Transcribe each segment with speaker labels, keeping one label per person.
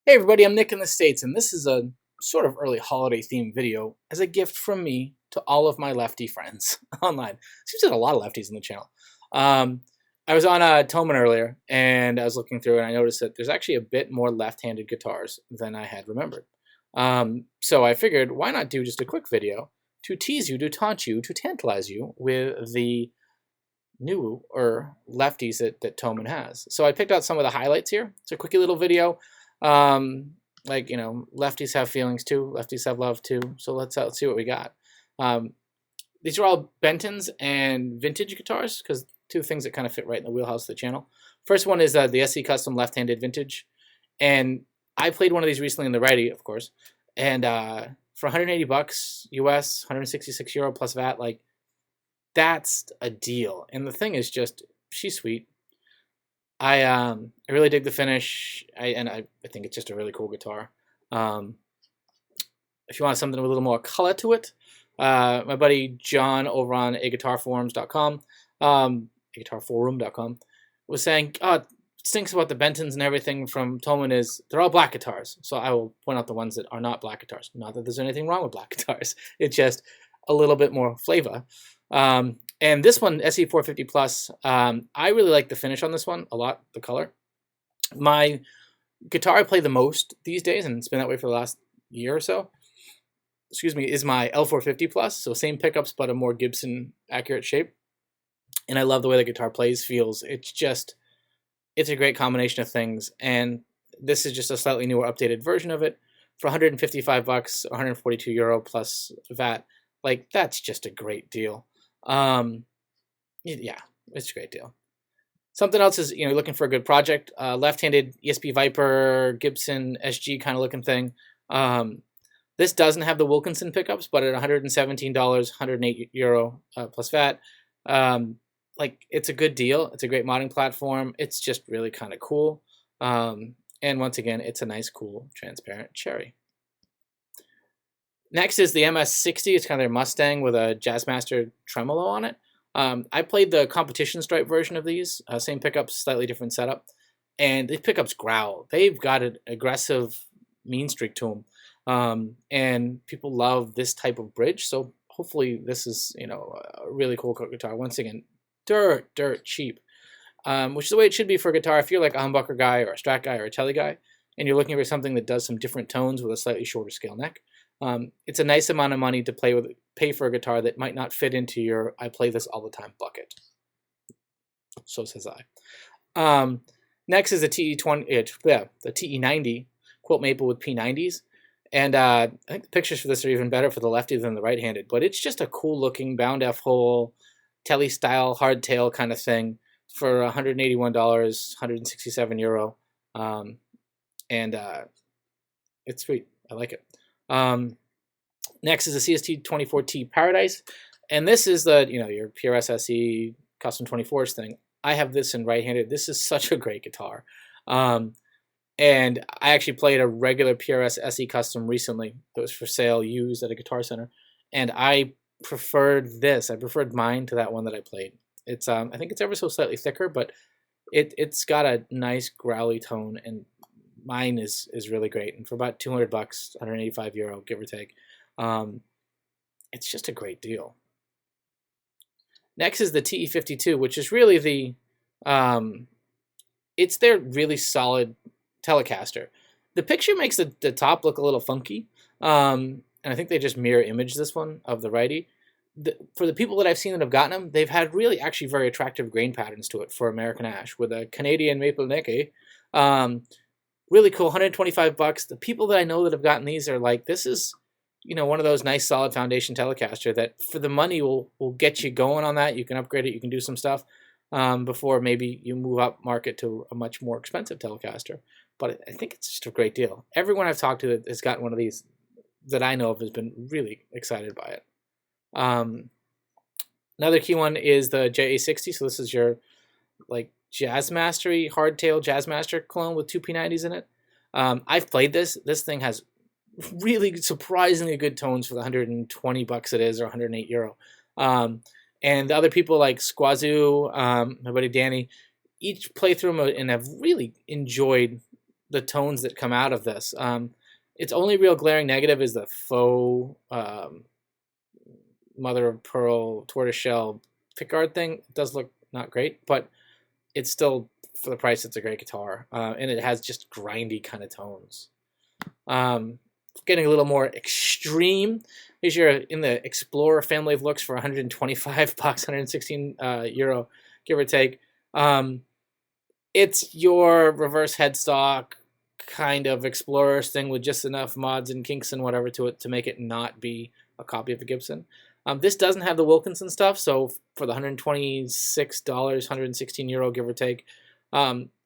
Speaker 1: Hey everybody, I'm Nick in the States, and this is a sort of early holiday themed video as a gift from me to all of my lefty friends online. Seems like a lot of lefties on the channel. Um, I was on Toman earlier, and I was looking through, and I noticed that there's actually a bit more left-handed guitars than I had remembered. So I figured, why not do just a quick video to tease you, to taunt you, to tantalize you with the newer lefties that Toman has. So I picked out some of the highlights here. It's a quickie little video. Like, lefties have feelings too. Lefties have love too. So let's see what we got. These are all Bentons and vintage guitars, because two things that kind of fit right in the wheelhouse of the channel. First one is the SE Custom left-handed vintage. And I played one of these recently in the righty, of course. And for 180 bucks US, 166 euro plus VAT, like, that's a deal. And the thing is just, she's sweet. I really dig the finish, I think it's just a really cool guitar. If you want something with a little more color to it, my buddy John over on aguitarforums.com, aguitarforum.com, was saying, stinks about the Bentons and everything from Toman is they're all black guitars. So I will point out the ones that are not black guitars. Not that there's anything wrong with black guitars. It's just a little bit more flavor. And this one, SE 450 Plus, I really like the finish on this one a lot, the color. My guitar I play the most these days, and it's been that way for the last year or so, is my L450 Plus, so same pickups but a more Gibson accurate shape. And I love the way the guitar plays, feels. It's a great combination of things, and this is just a slightly newer, updated version of it for 155 bucks, 142 euro plus VAT. Like, that's just a great deal. Yeah, it's a great deal. Something else is, looking for a good project, left-handed ESP Viper, Gibson SG kind of looking thing. This doesn't have the Wilkinson pickups, but at $117, 108 euro plus VAT, like, it's a good deal. It's a great modding platform. It's just really kind of cool. And once again, it's a nice, cool, transparent cherry. Next is the MS60. It's kind of their Mustang with a Jazzmaster tremolo on it. I played the competition stripe version of these. Same pickups, slightly different setup. And the pickups growl. They've got an aggressive mean streak to them. And people love this type of bridge. So hopefully this is, a really cool guitar. Once again, dirt cheap. Which is the way it should be for a guitar. If you're like a humbucker guy or a Strat guy or a Telly guy, and you're looking for something that does some different tones with a slightly shorter scale neck, it's a nice amount of money to pay for a guitar that might not fit into your I play this all the time bucket. So says I. Next is the the TE90 quilt maple with P90s, and I think the pictures for this are even better for the lefty than the right-handed. But it's just a cool looking bound F hole, Telly style hardtail kind of thing for $181, 167 euro, and it's sweet. I like it. Next is the CST24T Paradise, and this is the your PRS SE custom 24s thing. I have this in right-handed. This is such a great guitar, and I actually played a regular PRS SE custom recently that was for sale used at a Guitar Center, and I preferred this. I preferred mine to that one that I played. It's I think it's ever so slightly thicker, but it's got a nice growly tone, and mine is really great. And for about 200 bucks, 185 euro, give or take, it's just a great deal. Next is the TE52, which is really the it's their really solid Telecaster. The picture makes the top look a little funky, and I think they just mirror image this one of the righty. For the people that I've seen that have gotten them, they've had really actually very attractive grain patterns to it for American ash with a Canadian maple neck. Really cool, 125 bucks. The people that I know that have gotten these are like, this is, one of those nice solid foundation Telecaster that for the money will get you going on that. You can upgrade it, you can do some stuff before maybe you move up market to a much more expensive Telecaster. But I think it's just a great deal. Everyone I've talked to that has gotten one of these that I know of has been really excited by it. Another key one is the JA60. So this is your like Jazzmastery hardtail Jazzmaster clone with two P90s in it. I've played this. This thing has really surprisingly good tones for the 120 bucks it is, or 108 euro. And the other people like Squazoo, my buddy Danny, each play through them and have really enjoyed the tones that come out of this. Its only real glaring negative is the faux mother of pearl tortoiseshell pickguard thing. It does look not great, but it's still, for the price, it's a great guitar, and it has just grindy kind of tones. Getting a little more extreme, is you're in the Explorer family of looks for 125 bucks, 116 euro, give or take. It's your reverse headstock kind of Explorers thing with just enough mods and kinks and whatever to it to make it not be a copy of a Gibson. This doesn't have the Wilkinson stuff, so for the $126, 116 euro, give or take,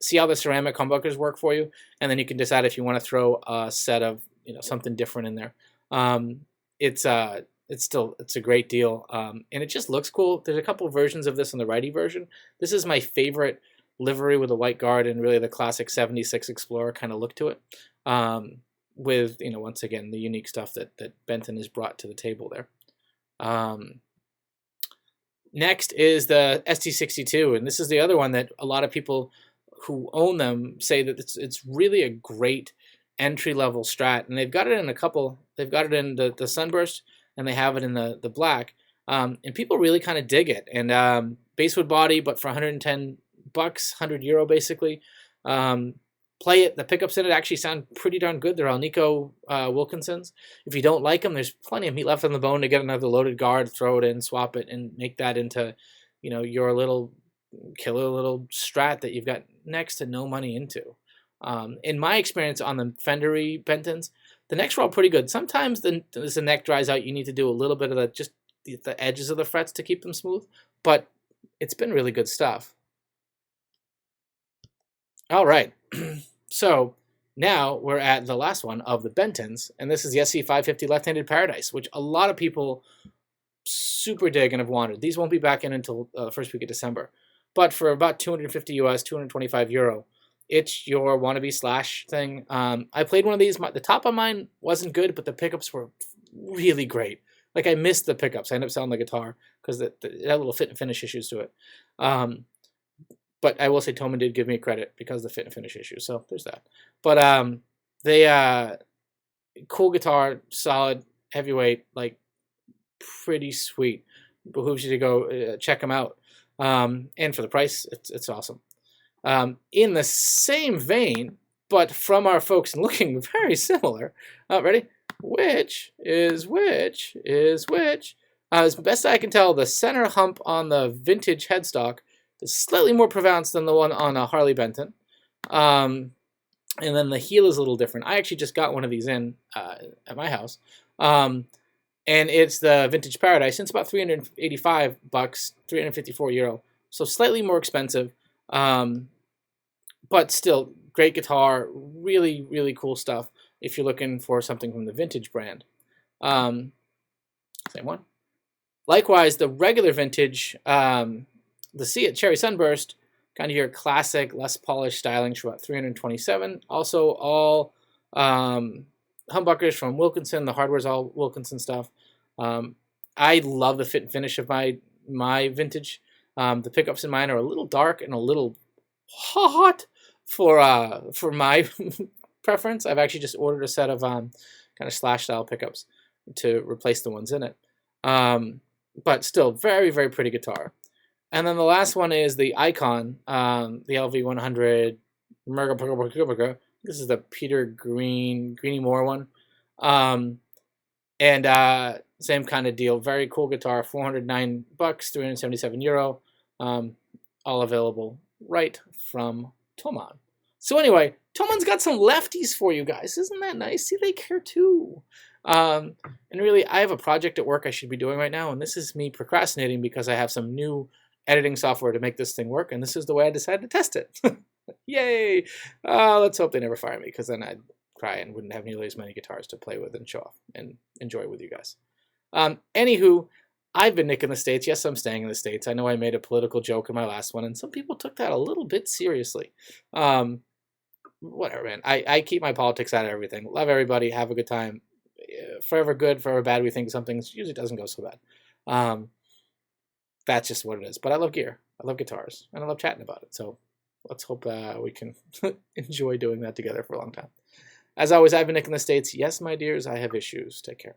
Speaker 1: see how the ceramic humbuckers work for you, and then you can decide if you want to throw a set of something different in there. It's a great deal, and it just looks cool. There's a couple of versions of this on the righty version. This is my favorite livery with a white guard and really the classic 76 Explorer kind of look to it, with once again the unique stuff that Benton has brought to the table there. Next is the ST62, and this is the other one that a lot of people who own them say that it's really a great entry-level Strat, and they've got it in a couple. They've got it in the Sunburst, and they have it in the black, and people really kind of dig it. And basswood body, but for 110 bucks, 100 euro basically. Play it. The pickups in it actually sound pretty darn good. They're Alnico Wilkinsons. If you don't like them, there's plenty of meat left on the bone to get another loaded guard, throw it in, swap it, and make that into, your little killer little Strat that you've got next to no money into. In my experience on the Fendery Bentons, the necks are all pretty good. Sometimes as the neck dries out, you need to do a little bit of just the edges of the frets to keep them smooth, but it's been really good stuff. All right. So now we're at the last one of the Bentons, and this is the SC 550 Left-Handed Paradise, which a lot of people super dig and have wanted. These won't be back in until the first week of December, but for about 250 US, 225 euro, it's your wannabe Slash thing. I played one of these. The top of mine wasn't good, but the pickups were really great. Like, I missed the pickups. I ended up selling the guitar because it had little fit and finish issues to it. But I will say Thomann did give me credit because of the fit and finish issue, so there's that. But they cool guitar, solid, heavyweight, like pretty sweet. Behooves you to go check them out. And for the price, it's awesome. In the same vein, but from our folks and looking very similar. Ready? Which is which? As best I can tell, the center hump on the vintage headstock is slightly more pronounced than the one on a Harley Benton. And then the heel is a little different. I actually just got one of these in at my house. And it's the Vintage Paradise. It's about 385 bucks, 354 euro. So slightly more expensive. But still, great guitar. Really, really cool stuff if you're looking for something from the vintage brand. Same one. Likewise, the regular vintage, the See It Cherry Sunburst, kind of your classic, less polished styling for about 327. Also, all humbuckers from Wilkinson. The hardware's all Wilkinson stuff. I love the fit and finish of my vintage. The pickups in mine are a little dark and a little hot for my preference. I've actually just ordered a set of kind of Slash style pickups to replace the ones in it. But still, very, very pretty guitar. And then the last one is the Icon, the LV100. This is the Peter Greeny Moore one. And same kind of deal. Very cool guitar, 409 bucks, 377 euro. All available right from Thomann. So anyway, Thomann's got some lefties for you guys. Isn't that nice? See, they care too. And really, I have a project at work I should be doing right now, and this is me procrastinating because I have some new editing software to make this thing work, and this is the way I decided to test it. Yay! Let's hope they never fire me, because then I'd cry and wouldn't have nearly as many guitars to play with and show off and enjoy with you guys. Anywho, I've been Nick in the States. Yes, I'm staying in the States. I know I made a political joke in my last one, and some people took that a little bit seriously. Whatever, man. I keep my politics out of everything. Love everybody. Have a good time. Forever good, forever bad. We think something usually doesn't go so bad. That's just what it is. But I love gear. I love guitars. And I love chatting about it. So let's hope we can enjoy doing that together for a long time. As always, I've been Nick in the States. Yes, my dears, I have issues. Take care.